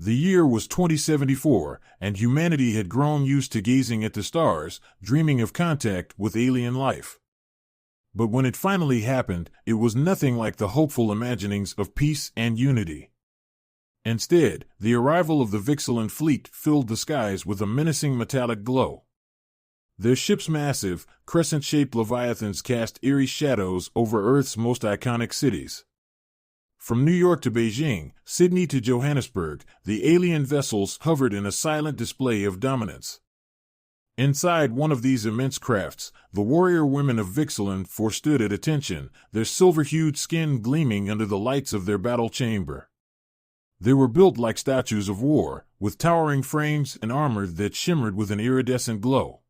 The year was 2074, and humanity had grown used to gazing at the stars, dreaming of contact with alien life. But when it finally happened, it was nothing like the hopeful imaginings of peace and unity. Instead, the arrival of the Vixalan fleet filled the skies with a menacing metallic glow. Their ships' massive, crescent-shaped leviathans cast eerie shadows over Earth's most iconic cities. From New York to Beijing, Sydney to Johannesburg, the alien vessels hovered in a silent display of dominance. Inside one of these immense crafts, the warrior women of Vixalan stood at attention, their silver-hued skin gleaming under the lights of their battle chamber. They were built like statues of war, with towering frames and armor that shimmered with an iridescent glow.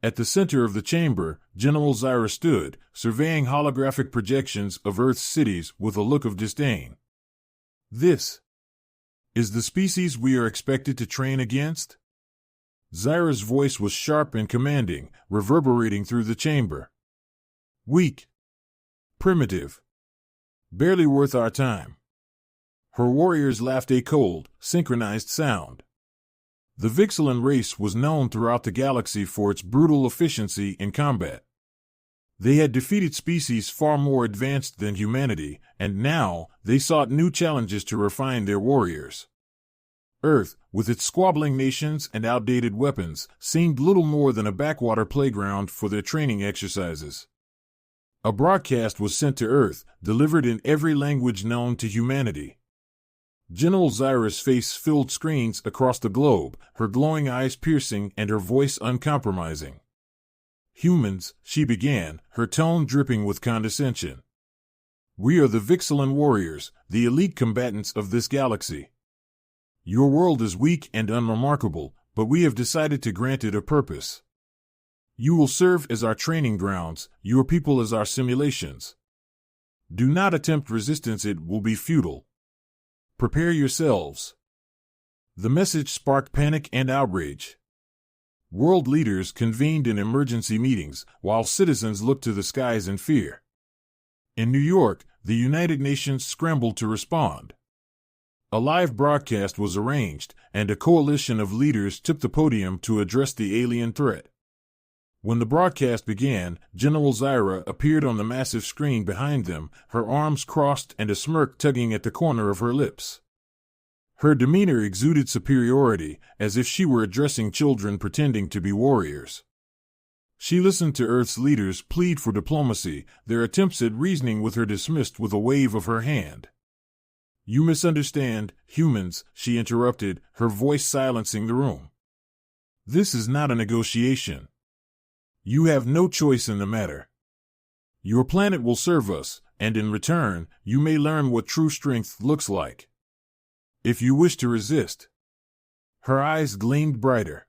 At the center of the chamber, General Zyra stood, surveying holographic projections of Earth's cities with a look of disdain. This is the species we are expected to train against? Zyra's voice was sharp and commanding, reverberating through the chamber. Weak. Primitive. Barely worth our time. Her warriors laughed a cold, synchronized sound. The Vixalan race was known throughout the galaxy for its brutal efficiency in combat. They had defeated species far more advanced than humanity, and now they sought new challenges to refine their warriors. Earth, with its squabbling nations and outdated weapons, seemed little more than a backwater playground for their training exercises. A broadcast was sent to Earth, delivered in every language known to humanity. General Zyra's face filled screens across the globe, her glowing eyes piercing and her voice uncompromising. Humans, she began, her tone dripping with condescension. We are the Vixalan warriors, the elite combatants of this galaxy. Your world is weak and unremarkable, but we have decided to grant it a purpose. You will serve as our training grounds, your people as our simulations. Do not attempt resistance, it will be futile. Prepare yourselves. The message sparked panic and outrage. World leaders convened in emergency meetings, while citizens looked to the skies in fear. In New York, the United Nations scrambled to respond. A live broadcast was arranged, and a coalition of leaders took the podium to address the alien threat. When the broadcast began, General Zyra appeared on the massive screen behind them, her arms crossed and a smirk tugging at the corner of her lips. Her demeanor exuded superiority, as if she were addressing children pretending to be warriors. She listened to Earth's leaders plead for diplomacy, their attempts at reasoning with her dismissed with a wave of her hand. You misunderstand, humans, she interrupted, her voice silencing the room. This is not a negotiation. You have no choice in the matter. Your planet will serve us, and in return, you may learn what true strength looks like. If you wish to resist. Her eyes gleamed brighter.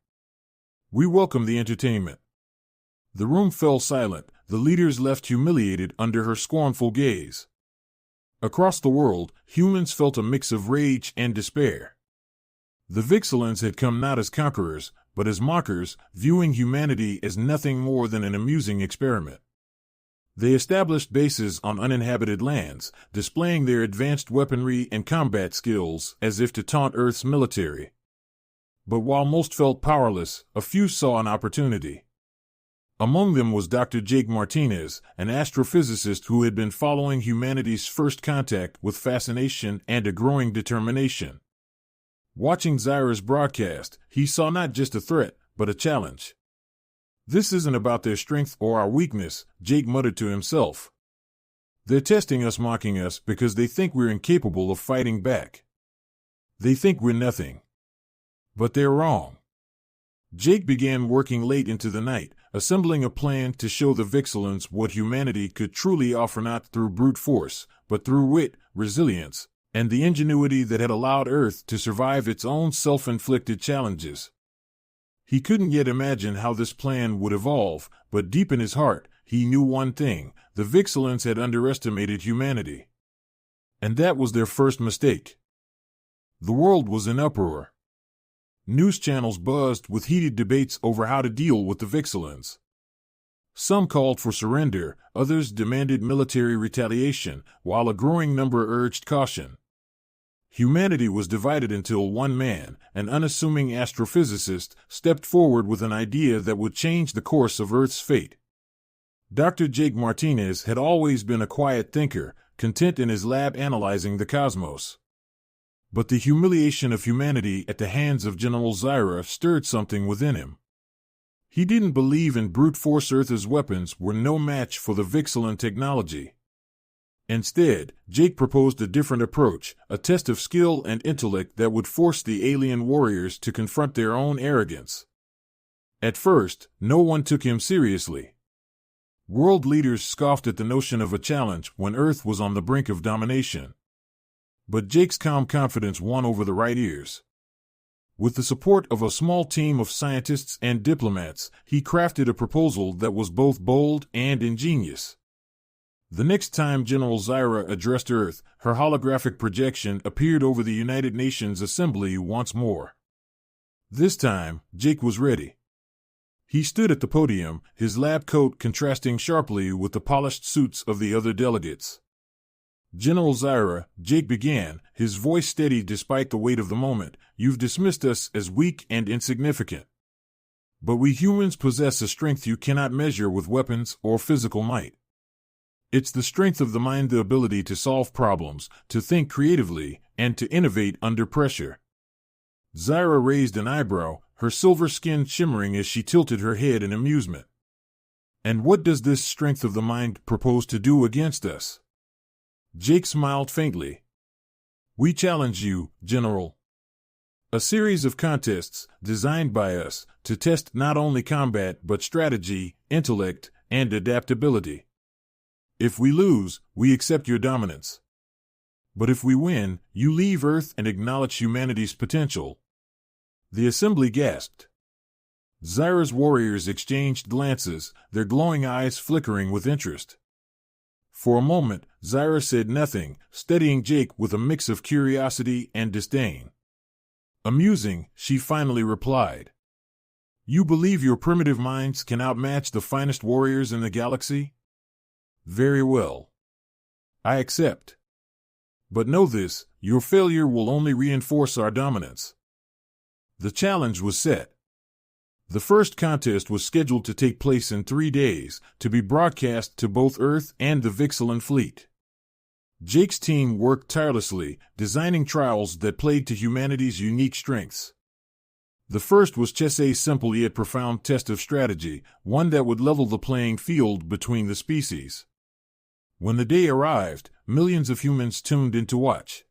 We welcome the entertainment. The room fell silent, the leaders left humiliated under her scornful gaze. Across the world, humans felt a mix of rage and despair. The Vixalans had come not as conquerors, but as mockers, viewing humanity as nothing more than an amusing experiment. They established bases on uninhabited lands, displaying their advanced weaponry and combat skills as if to taunt Earth's military. But while most felt powerless, a few saw an opportunity. Among them was Dr. Jake Martinez, an astrophysicist who had been following humanity's first contact with fascination and a growing determination. Watching Zyra's broadcast, he saw not just a threat, but a challenge. This isn't about their strength or our weakness, Jake muttered to himself. They're testing us, mocking us, because they think we're incapable of fighting back. They think we're nothing. But they're wrong. Jake began working late into the night, assembling a plan to show the Vixalans what humanity could truly offer, not through brute force, but through wit, resilience, and the ingenuity that had allowed Earth to survive its own self-inflicted challenges. He couldn't yet imagine how this plan would evolve, but deep in his heart, he knew one thing: the Vixalans had underestimated humanity. And that was their first mistake. The world was in uproar. News channels buzzed with heated debates over how to deal with the Vixalans. Some called for surrender, others demanded military retaliation, while a growing number urged caution. Humanity was divided until one man, an unassuming astrophysicist, stepped forward with an idea that would change the course of Earth's fate. Dr. Jake Martinez had always been a quiet thinker, content in his lab analyzing the cosmos. But the humiliation of humanity at the hands of General Zyra stirred something within him. He didn't believe in brute force. Earth's weapons were no match for the Vixalan technology. Instead, Jake proposed a different approach, a test of skill and intellect that would force the alien warriors to confront their own arrogance. At first, no one took him seriously. World leaders scoffed at the notion of a challenge when Earth was on the brink of domination. But Jake's calm confidence won over the right ears. With the support of a small team of scientists and diplomats, he crafted a proposal that was both bold and ingenious. The next time General Zyra addressed Earth, her holographic projection appeared over the United Nations Assembly once more. This time, Jake was ready. He stood at the podium, his lab coat contrasting sharply with the polished suits of the other delegates. "General Zyra," Jake began, his voice steady despite the weight of the moment, "you've dismissed us as weak and insignificant. But we humans possess a strength you cannot measure with weapons or physical might. It's the strength of the mind, the ability to solve problems, to think creatively, and to innovate under pressure." Zyra raised an eyebrow, her silver skin shimmering as she tilted her head in amusement. "And what does this strength of the mind propose to do against us?" Jake smiled faintly. "We challenge you, General. A series of contests, designed by us, to test not only combat but strategy, intellect, and adaptability. If we lose, we accept your dominance. But if we win, you leave Earth and acknowledge humanity's potential." The assembly gasped. Zyra's warriors exchanged glances, their glowing eyes flickering with interest. For a moment, Zyra said nothing, studying Jake with a mix of curiosity and disdain. Amusing, she finally replied, "You believe your primitive minds can outmatch the finest warriors in the galaxy? Very well. I accept. But know this, your failure will only reinforce our dominance." The challenge was set. The first contest was scheduled to take place in 3 days, to be broadcast to both Earth and the Vixalan fleet. Jake's team worked tirelessly, designing trials that played to humanity's unique strengths. The first was just a simple yet profound test of strategy, one that would level the playing field between the species. When the day arrived, millions of humans tuned in to watch.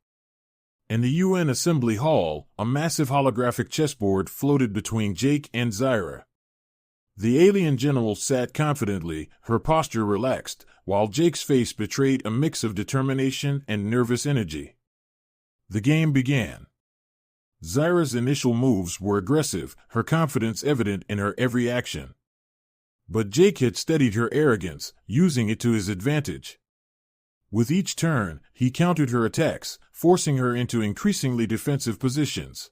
In the UN Assembly Hall, a massive holographic chessboard floated between Jake and Zyra. The alien general sat confidently, her posture relaxed, while Jake's face betrayed a mix of determination and nervous energy. The game began. Zyra's initial moves were aggressive, her confidence evident in her every action. But Jake had studied her arrogance, using it to his advantage. With each turn, he countered her attacks, forcing her into increasingly defensive positions.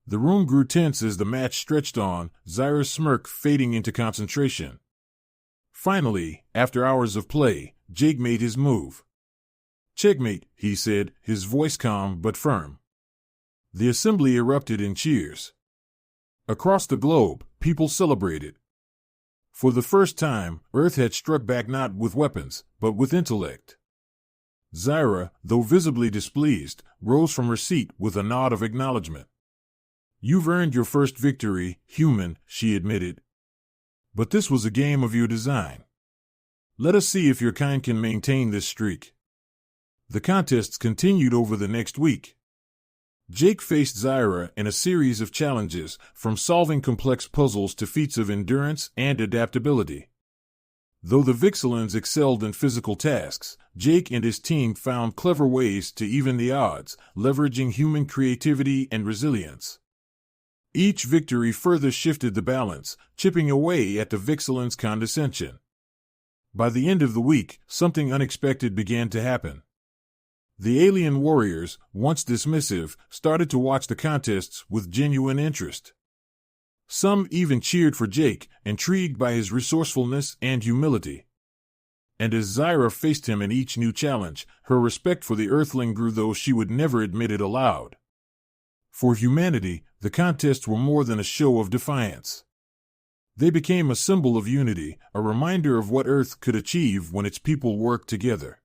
The room grew tense as the match stretched on, Zyra's smirk fading into concentration. Finally, after hours of play, Jake made his move. "Checkmate," he said, his voice calm but firm. The assembly erupted in cheers. Across the globe, people celebrated. For the first time, Earth had struck back not with weapons, but with intellect. Zyra, though visibly displeased, rose from her seat with a nod of acknowledgement. "You've earned your first victory, human," she admitted. "But this was a game of your design. Let us see if your kind can maintain this streak." The contests continued over the next week. Jake faced Zyra in a series of challenges, from solving complex puzzles to feats of endurance and adaptability. Though the Vixalans excelled in physical tasks, Jake and his team found clever ways to even the odds, leveraging human creativity and resilience. Each victory further shifted the balance, chipping away at the Vixalans' condescension. By the end of the week, something unexpected began to happen. The alien warriors, once dismissive, started to watch the contests with genuine interest. Some even cheered for Jake, intrigued by his resourcefulness and humility. And as Zyra faced him in each new challenge, her respect for the Earthling grew, though she would never admit it aloud. For humanity, the contests were more than a show of defiance. They became a symbol of unity, a reminder of what Earth could achieve when its people worked together.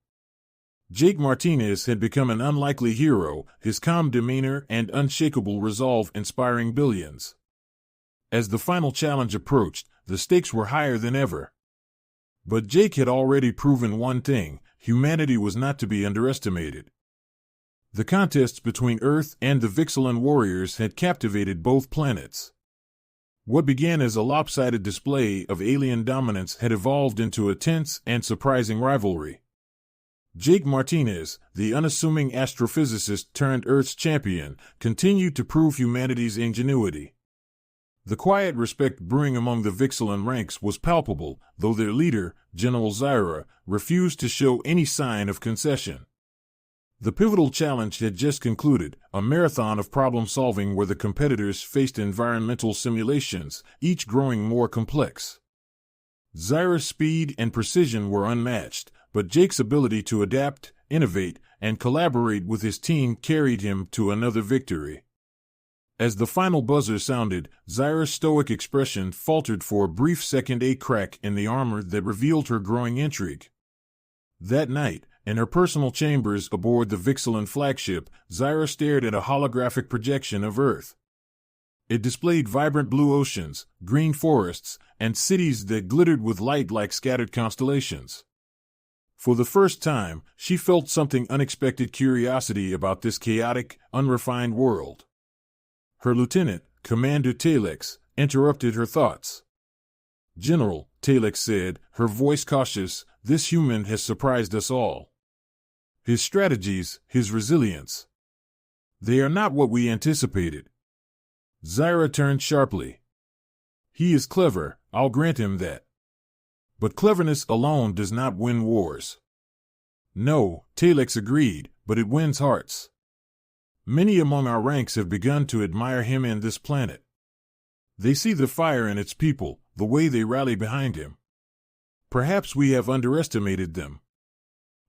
Jake Martinez had become an unlikely hero, his calm demeanor and unshakable resolve inspiring billions. As the final challenge approached, the stakes were higher than ever. But Jake had already proven one thing: humanity was not to be underestimated. The contests between Earth and the Vixalan warriors had captivated both planets. What began as a lopsided display of alien dominance had evolved into a tense and surprising rivalry. Jake Martinez, the unassuming astrophysicist turned Earth's champion, continued to prove humanity's ingenuity. The quiet respect brewing among the Vixalan ranks was palpable, though their leader, General Zyra, refused to show any sign of concession. The pivotal challenge had just concluded, a marathon of problem-solving where the competitors faced environmental simulations, each growing more complex. Zyra's speed and precision were unmatched, but Jake's ability to adapt, innovate, and collaborate with his team carried him to another victory. As the final buzzer sounded, Zyra's stoic expression faltered for a brief second, a crack in the armor that revealed her growing intrigue. That night, in her personal chambers aboard the Vixalan flagship, Zyra stared at a holographic projection of Earth. It displayed vibrant blue oceans, green forests, and cities that glittered with light like scattered constellations. For the first time, she felt something unexpected: curiosity about this chaotic, unrefined world. Her lieutenant, Commander Telex, interrupted her thoughts. "General," Telex said, her voice cautious, "this human has surprised us all. His strategies, his resilience. They are not what we anticipated." Zyra turned sharply. "He is clever, I'll grant him that. But cleverness alone does not win wars." "No," Telex agreed, "but it wins hearts. Many among our ranks have begun to admire him and this planet. They see the fire in its people, the way they rally behind him. Perhaps we have underestimated them."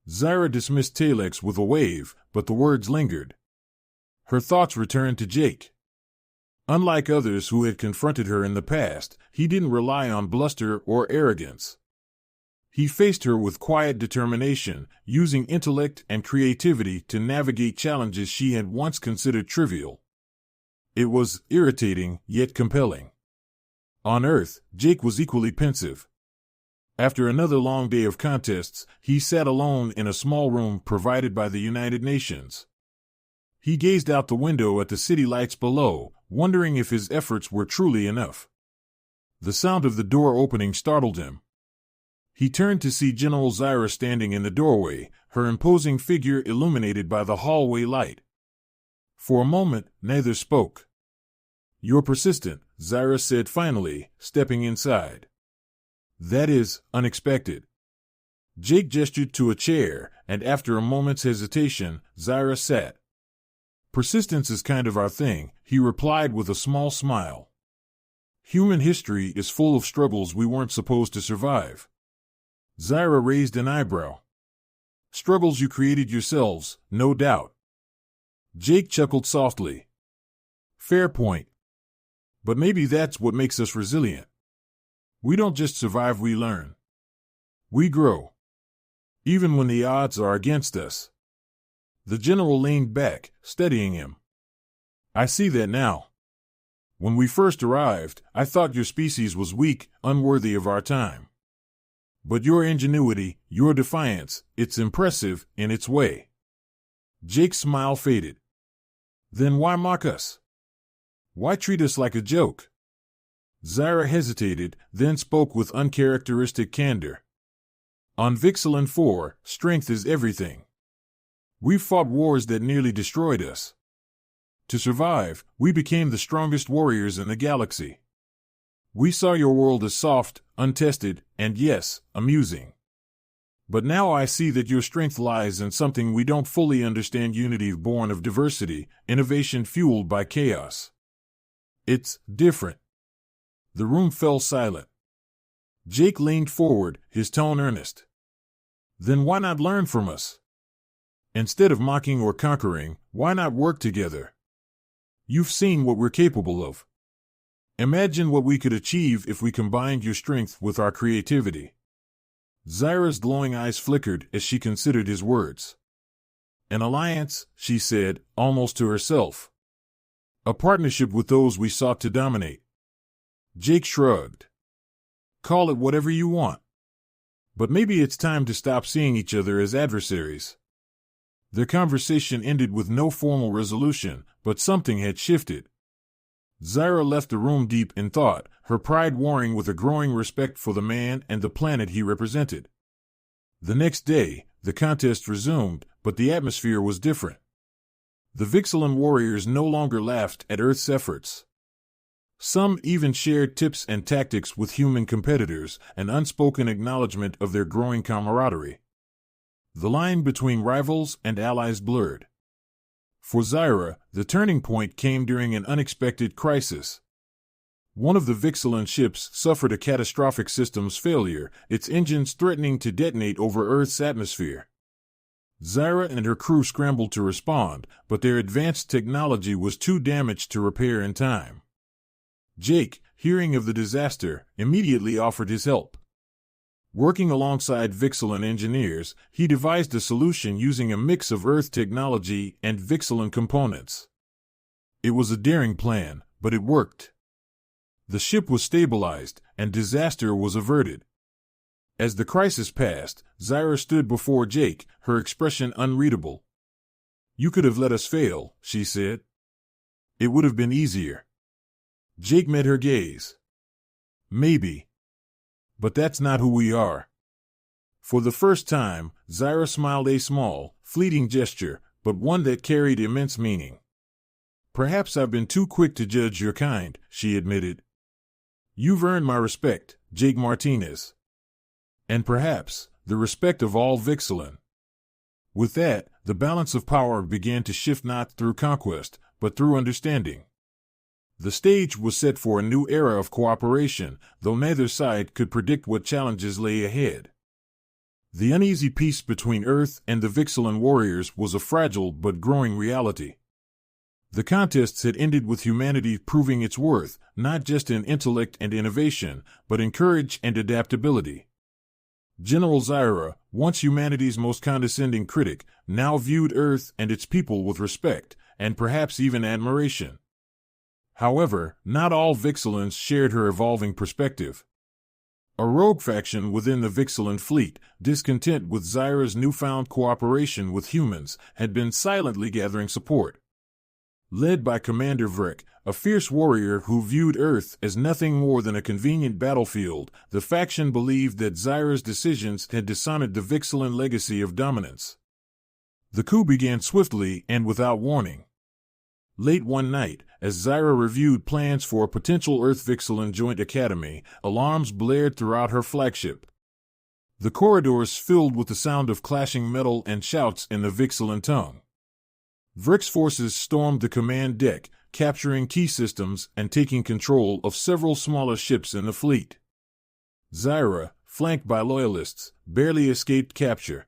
Zyra dismissed Telex with a wave, but the words lingered. Her thoughts returned to Jake. Unlike others who had confronted her in the past, he didn't rely on bluster or arrogance. He faced her with quiet determination, using intellect and creativity to navigate challenges she had once considered trivial. It was irritating, yet compelling. On Earth, Jake was equally pensive. After another long day of contests, he sat alone in a small room provided by the United Nations. He gazed out the window at the city lights below, wondering if his efforts were truly enough. The sound of the door opening startled him. He turned to see General Zyra standing in the doorway, her imposing figure illuminated by the hallway light. For a moment, neither spoke. "You're persistent," Zyra said finally, stepping inside. "That is unexpected." Jake gestured to a chair, and after a moment's hesitation, Zyra sat. "Persistence is kind of our thing," he replied with a small smile. "Human history is full of struggles we weren't supposed to survive." Zyra raised an eyebrow. "Struggles you created yourselves, no doubt." Jake chuckled softly. "Fair point. But maybe that's what makes us resilient. We don't just survive, we learn. We grow. Even when the odds are against us." The general leaned back, studying him. "I see that now. When we first arrived, I thought your species was weak, unworthy of our time. But your ingenuity, your defiance, it's impressive in its way." Jake's smile faded. "Then why mock us? Why treat us like a joke?" Zyra hesitated, then spoke with uncharacteristic candor. "On Vixalan 4, strength is everything. We've fought wars that nearly destroyed us. To survive, we became the strongest warriors in the galaxy. We saw your world as soft, untested, and yes, amusing. But now I see that your strength lies in something we don't fully understand: unity born of diversity, innovation fueled by chaos. It's different." The room fell silent. Jake leaned forward, his tone earnest. Then why not learn from us? Instead of mocking or conquering, why not work together? You've seen what we're capable of. Imagine what we could achieve if we combined your strength with our creativity. Zyra's glowing eyes flickered as she considered his words. An alliance, she said, almost to herself. A partnership with those we sought to dominate. Jake shrugged. Call it whatever you want. But maybe it's time to stop seeing each other as adversaries. Their conversation ended with no formal resolution, but something had shifted. Zyra left the room deep in thought, her pride warring with a growing respect for the man and the planet he represented. The next day, the contest resumed, but the atmosphere was different. The Vixalan warriors no longer laughed at Earth's efforts. Some even shared tips and tactics with human competitors, an unspoken acknowledgement of their growing camaraderie. The line between rivals and allies blurred. For Zyra, the turning point came during an unexpected crisis. One of the Vixalan ships suffered a catastrophic systems failure, its engines threatening to detonate over Earth's atmosphere. Zyra and her crew scrambled to respond, but their advanced technology was too damaged to repair in time. Jake, hearing of the disaster, immediately offered his help. Working alongside Vixalan engineers, he devised a solution using a mix of Earth technology and Vixalan components. It was a daring plan, but it worked. The ship was stabilized, and disaster was averted. As the crisis passed, Zyra stood before Jake, her expression unreadable. "You could have let us fail," she said. "It would have been easier." Jake met her gaze. "Maybe. But that's not who we are." For the first time, Zyra smiled, a small, fleeting gesture, but one that carried immense meaning. "Perhaps I've been too quick to judge your kind," she admitted. "You've earned my respect, Jake Martinez. And perhaps the respect of all Vixalan." With that, the balance of power began to shift, not through conquest, but through understanding. The stage was set for a new era of cooperation, though neither side could predict what challenges lay ahead. The uneasy peace between Earth and the Vixalan warriors was a fragile but growing reality. The contests had ended with humanity proving its worth, not just in intellect and innovation, but in courage and adaptability. General Zyra, once humanity's most condescending critic, now viewed Earth and its people with respect, and perhaps even admiration. However, not all Vixalans shared her evolving perspective. A rogue faction within the Vixalan fleet, discontent with Zyra's newfound cooperation with humans, had been silently gathering support. Led by Commander Vrek, a fierce warrior who viewed Earth as nothing more than a convenient battlefield, the faction believed that Zyra's decisions had dishonored the Vixalan legacy of dominance. The coup began swiftly and without warning. Late one night, as Zyra reviewed plans for a potential Earth-Vixalan joint academy, alarms blared throughout her flagship. The corridors filled with the sound of clashing metal and shouts in the Vixalan tongue. Vrek's forces stormed the command deck, capturing key systems and taking control of several smaller ships in the fleet. Zyra, flanked by loyalists, barely escaped capture.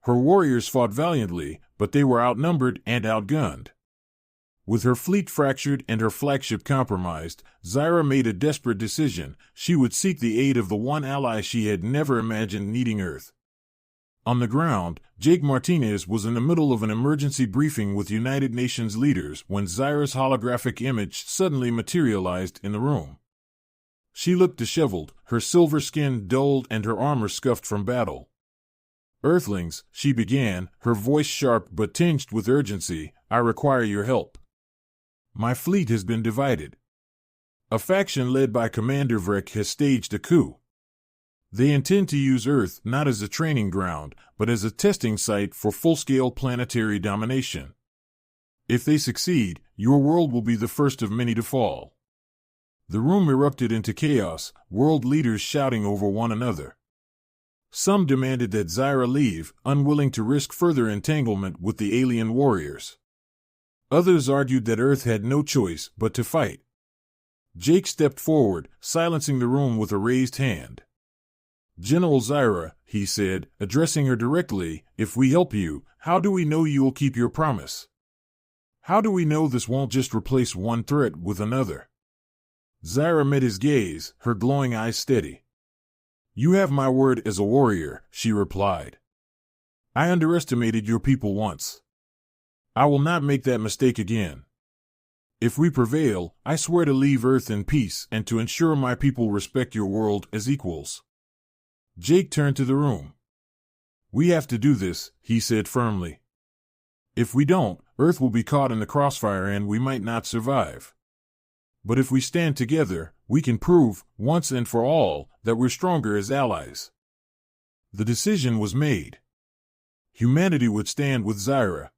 Her warriors fought valiantly, but they were outnumbered and outgunned. With her fleet fractured and her flagship compromised, Zyra made a desperate decision. She would seek the aid of the one ally she had never imagined needing: Earth. On the ground, Jake Martinez was in the middle of an emergency briefing with United Nations leaders when Zyra's holographic image suddenly materialized in the room. She looked disheveled, her silver skin dulled and her armor scuffed from battle. "Earthlings," she began, her voice sharp but tinged with urgency, "I require your help. My fleet has been divided. A faction led by Commander Vrek has staged a coup. They intend to use Earth not as a training ground, but as a testing site for full-scale planetary domination. If they succeed, your world will be the first of many to fall." The room erupted into chaos, world leaders shouting over one another. Some demanded that Zyra leave, unwilling to risk further entanglement with the alien warriors. Others argued that Earth had no choice but to fight. Jake stepped forward, silencing the room with a raised hand. General Zyra, he said, addressing her directly, if we help you, how do we know you will keep your promise? How do we know this won't just replace one threat with another? Zyra met his gaze, her glowing eyes steady. You have my word as a warrior, she replied. I underestimated your people once. I will not make that mistake again. If we prevail, I swear to leave Earth in peace and to ensure my people respect your world as equals. Jake turned to the room. We have to do this, he said firmly. If we don't, Earth will be caught in the crossfire and we might not survive. But if we stand together, we can prove, once and for all, that we're stronger as allies. The decision was made. Humanity would stand with Zyra.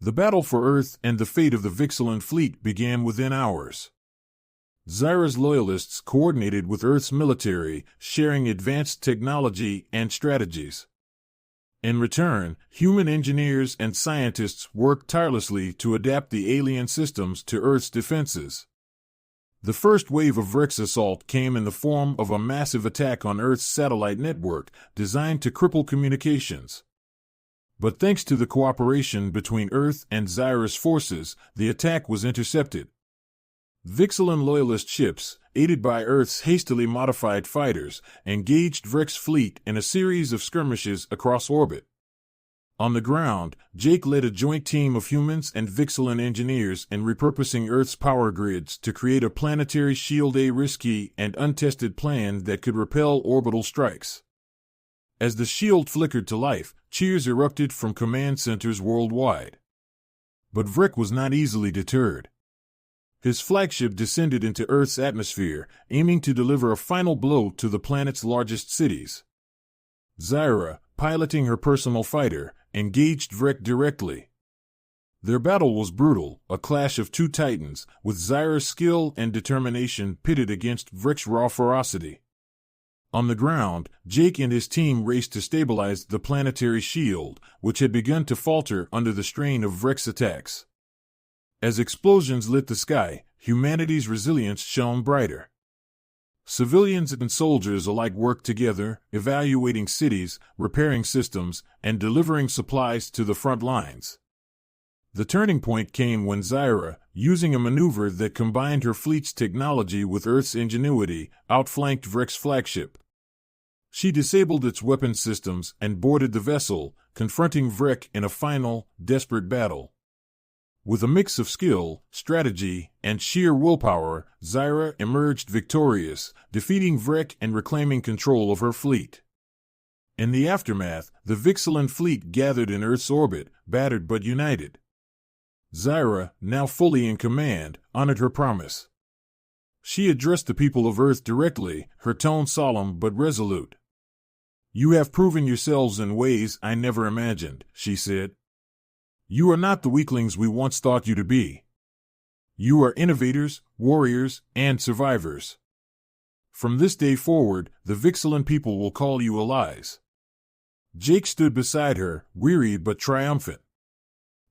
The battle for Earth and the fate of the Vixalan fleet began within hours. Zyra's loyalists coordinated with Earth's military, sharing advanced technology and strategies. In return, human engineers and scientists worked tirelessly to adapt the alien systems to Earth's defenses. The first wave of Rex assault came in the form of a massive attack on Earth's satellite network, designed to cripple communications. But thanks to the cooperation between Earth and Zyra's forces, the attack was intercepted. Vixalan loyalist ships, aided by Earth's hastily modified fighters, engaged Vrek's fleet in a series of skirmishes across orbit. On the ground, Jake led a joint team of humans and Vixalan engineers in repurposing Earth's power grids to create a planetary shield, a risky and untested plan that could repel orbital strikes. As the shield flickered to life, cheers erupted from command centers worldwide. But Vrek was not easily deterred. His flagship descended into Earth's atmosphere, aiming to deliver a final blow to the planet's largest cities. Zyra, piloting her personal fighter, engaged Vrek directly. Their battle was brutal, a clash of two titans, with Zyra's skill and determination pitted against Vrek's raw ferocity. On the ground, Jake and his team raced to stabilize the planetary shield, which had begun to falter under the strain of Vrek's attacks. As explosions lit the sky, humanity's resilience shone brighter. Civilians and soldiers alike worked together, evaluating cities, repairing systems, and delivering supplies to the front lines. The turning point came when Zyra, using a maneuver that combined her fleet's technology with Earth's ingenuity, outflanked Vrek's flagship. She disabled its weapon systems and boarded the vessel, confronting Vrek in a final, desperate battle. With a mix of skill, strategy, and sheer willpower, Zyra emerged victorious, defeating Vrek and reclaiming control of her fleet. In the aftermath, the Vixalan fleet gathered in Earth's orbit, battered but united. Zyra, now fully in command, honored her promise. She addressed the people of Earth directly, her tone solemn but resolute. You have proven yourselves in ways I never imagined, she said. You are not the weaklings we once thought you to be. You are innovators, warriors, and survivors. From this day forward, the Vixalan people will call you allies. Jake stood beside her, weary but triumphant.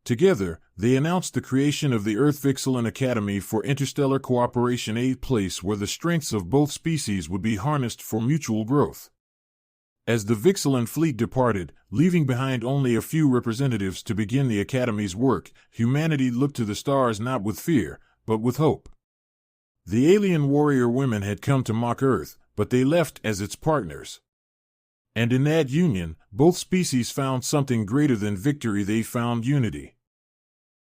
Together, they announced the creation of the Earth Vixalan Academy for Interstellar Cooperation, a place where the strengths of both species would be harnessed for mutual growth. As the Vixalan fleet departed, leaving behind only a few representatives to begin the Academy's work, humanity looked to the stars not with fear, but with hope. The alien warrior women had come to mock Earth, but they left as its partners. And in that union, both species found something greater than victory. They found unity.